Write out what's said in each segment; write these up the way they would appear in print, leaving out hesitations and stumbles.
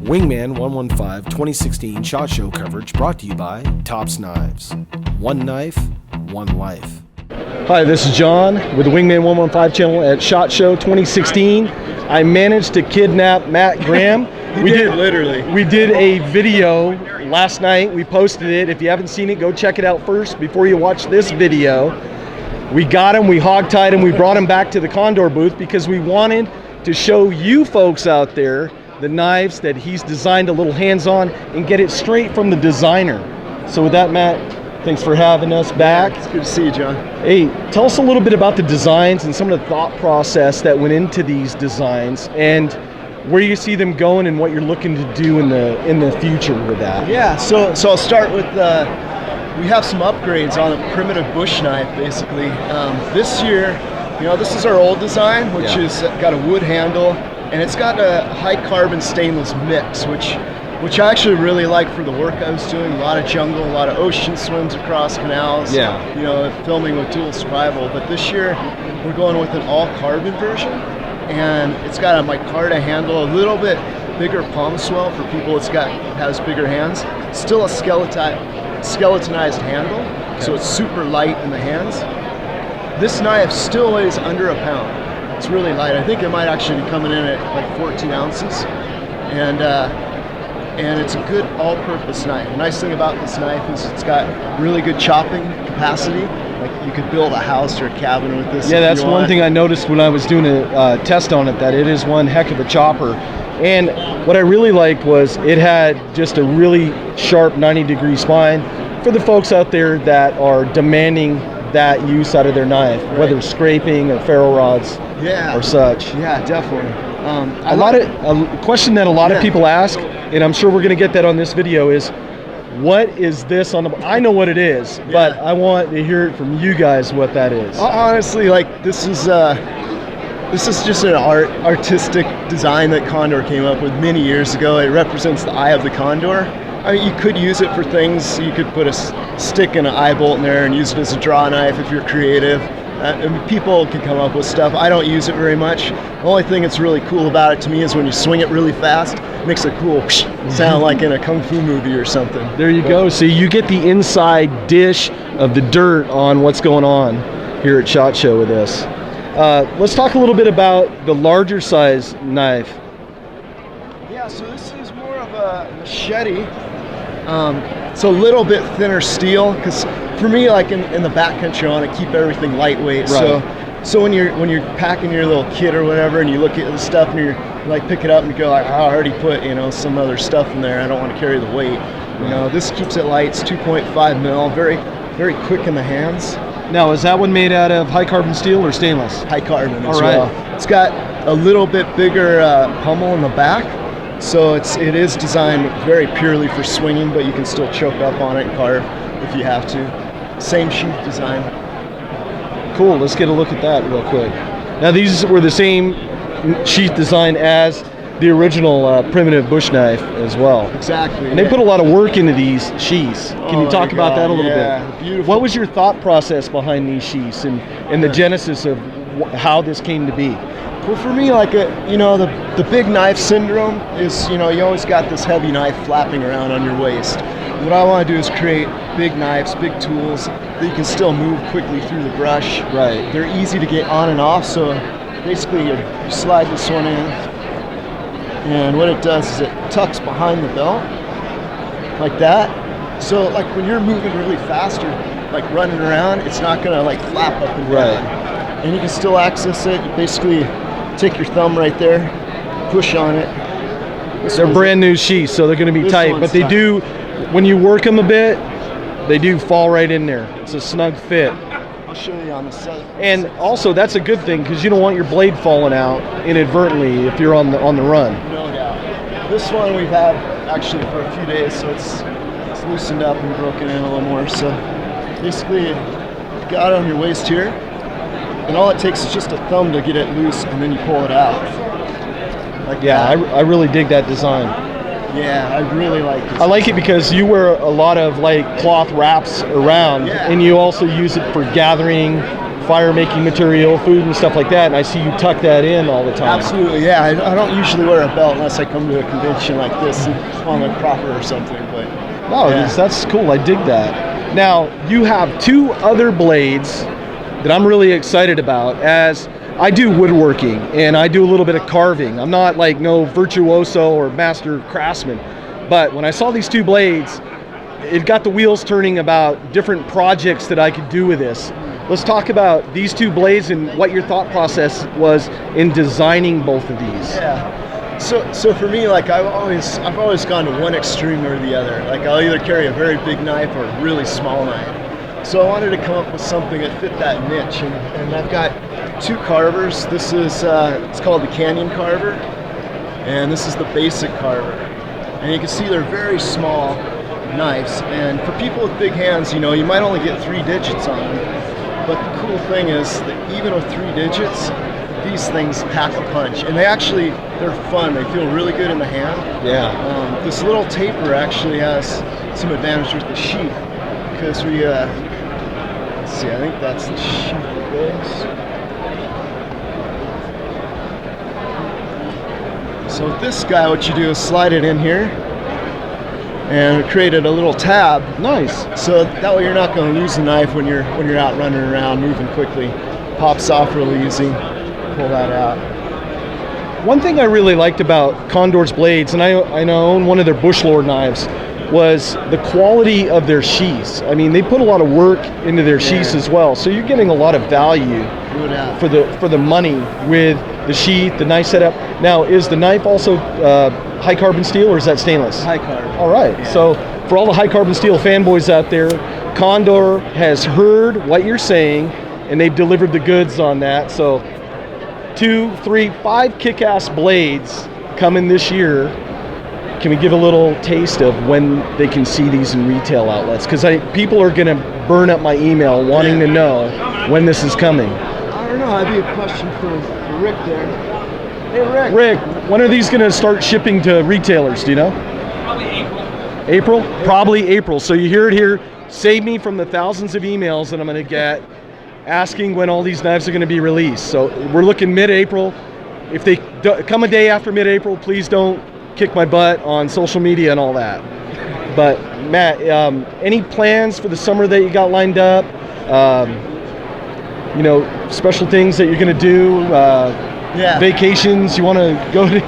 Wingman 115 2016 SHOT Show coverage brought to you by Tops Knives. One knife, one life. Hi, this is John with the Wingman 115 channel at SHOT Show 2016. I managed to kidnap Matt Graham. We did, literally. We did a video last night. We posted it. If you haven't seen it, go check it out first before you watch this video. We got him, we hogtied him, we brought him back to the Condor booth because we wanted to show you folks out there the knives that he's designed a little hands-on and get it straight from the designer. So with that, Matt, thanks for having us back. It's good to see you, John. Hey, tell us a little bit about the designs and some of the thought process that went into these designs and where you see them going and what you're looking to do in the future with that. Yeah, so I'll start with we have some upgrades on a primitive bush knife, basically. This year, this is our old design, which is got a wood handle, and it's got a high carbon stainless mix, which I actually really like for the work I was doing. A lot of jungle, a lot of ocean swims across canals. Yeah. Filming with dual survival. But this year, we're going with an all carbon version, and it's got a micarta handle, a little bit bigger palm swell for people. Has bigger hands. Still a skeletonized handle, so it's super light in the hands. This knife still weighs under a pound. It's really light. I think it might actually be coming in at like 14 ounces, and it's a good all-purpose knife. The nice thing about this knife is it's got really good chopping capacity. Like you could build a house or a cabin with this. Yeah, that's one thing I noticed when I was doing a test on it, that it is one heck of a chopper. And what I really liked was it had just a really sharp 90-degree spine for the folks out there that are demanding that use out of their knife, whether scraping or ferro rods or such. Yeah, definitely. A question that a lot of people ask, and I'm sure we're going to get that on this video, is what is this on the... I know what it is, but I want to hear it from you guys what that is. Honestly, this is just an artistic design that Condor came up with many years ago. It represents the eye of the condor. I mean, you could use it for things. You could put a stick and an eye bolt in there and use it as a draw knife if you're creative. People can come up with stuff. I don't use it very much. The only thing that's really cool about it to me is when you swing it really fast, it makes a cool sound like in a kung fu movie or something. There you go. So you get the inside dish of the dirt on what's going on here at SHOT Show with this. Let's talk a little bit about the larger size knife. Yeah, so this is more of a machete. It's a little bit thinner steel because for me, like in the backcountry, I want to keep everything lightweight. Right. So when you're packing your little kit or whatever, and you look at the stuff and you're like pick it up and you go like, I already put some other stuff in there. I don't want to carry the weight. This keeps it light. It's 2.5 mil, very very quick in the hands. Now, is that one made out of high carbon steel or stainless? High carbon as All right. well. It's got a little bit bigger pummel in the back. So it is designed very purely for swinging, but you can still choke up on it and carve if you have to. Same sheath design. Cool, let's get a look at that real quick. Now these were the same sheath design as the original primitive bush knife as well. Exactly. And they put a lot of work into these sheaths. Can you talk about that a little bit? Beautiful. What was your thought process behind these sheaths and the genesis of how this came to be? Well, for me, the big knife syndrome is, you always got this heavy knife flapping around on your waist. What I want to do is create big knives, big tools that you can still move quickly through the brush. Right. They're easy to get on and off, so basically you slide this one in, and what it does is it tucks behind the belt, like that. So like when you're moving really fast or like running around, it's not gonna like flap up and down. Right. And you can still access it. You basically take your thumb right there, push on it. They're brand new sheaths, so they're going to be tight, but they do, when you work them a bit, they do fall right in there. It's a snug fit. I'll show you on the side. And also, that's a good thing because you don't want your blade falling out inadvertently if you're on the run. No doubt. This one we've had actually for a few days, so it's loosened up and broken in a little more. So basically, you got it on your waist here. And all it takes is just a thumb to get it loose, and then you pull it out. Like that. I really dig that design. Yeah, I really like it. I like it because you wear a lot of like cloth wraps around, and you also use it for gathering fire making material, food and stuff like that, and I see you tuck that in all the time. Absolutely, yeah. I don't usually wear a belt unless I come to a convention like this on like proper or something. But No, yeah. that's cool. I dig that. Now, you have two other blades that I'm really excited about, as I do woodworking and I do a little bit of carving. I'm not like no virtuoso or master craftsman, but when I saw these two blades, it got the wheels turning about different projects that I could do with this. Let's talk about these two blades and what your thought process was in designing both of these. Yeah. So for me, like I've always gone to one extreme or the other. Like I'll either carry a very big knife or a really small knife. So I wanted to come up with something that fit that niche, and I've got two carvers. This is it's called the Canyon Carver, and this is the basic carver. And you can see they're very small knives. And for people with big hands, you know, you might only get 3 digits on them. But the cool thing is that even with 3 digits, these things pack a punch, and they're fun. They feel really good in the hand. Yeah. This little taper actually has some advantage with the sheath, because let's see, I think that's the sheath of this. So with this guy, what you do is slide it in here, and it created a little tab. Nice. So that way you're not going to lose the knife when you're out running around, moving quickly. Pops off really easy. Pull that out. One thing I really liked about Condor's blades, and I own one of their Bushlord knives, was the quality of their sheaths. I mean, they put a lot of work into their sheaths as well, so you're getting a lot of value for the money with the sheath, the knife setup. Now, is the knife also high carbon steel, or is that stainless? High carbon. All right. Yeah. So for all the high carbon steel fanboys out there, Condor has heard what you're saying, and they've delivered the goods on that. So 2, 3, 5 kick-ass blades coming this year. Can we give a little taste of when they can see these in retail outlets? Because people are going to burn up my email wanting to know when this is coming. I don't know. That'd be a question for Rick there. Hey, Rick. Rick, when are these going to start shipping to retailers? Do you know? Probably April. April? Probably April. So you hear it here. Save me from the thousands of emails that I'm going to get asking when all these knives are going to be released. So we're looking mid-April. If they come a day after mid-April, please don't kick my butt on social media and all that. But Matt, any plans for the summer that you got lined up? You know, special things that you're going to do? Vacations you want to go to?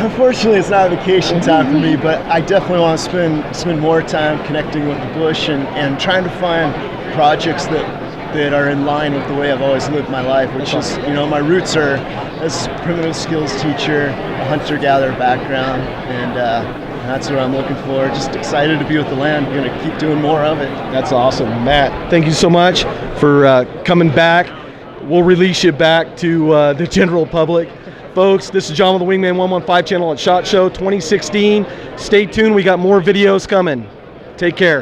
Unfortunately, it's not vacation time for me, but I definitely want to spend more time connecting with the bush and trying to find projects that are in line with the way I've always lived my life, which is, you know, my roots are as a primitive skills teacher, a hunter-gatherer background, and that's what I'm looking for. Just excited to be with the land. I'm going to keep doing more of it. That's awesome. Matt, thank you so much for coming back. We'll release you back to the general public. Folks, this is John with the Wingman 115 channel at SHOT Show 2016. Stay tuned. We got more videos coming. Take care.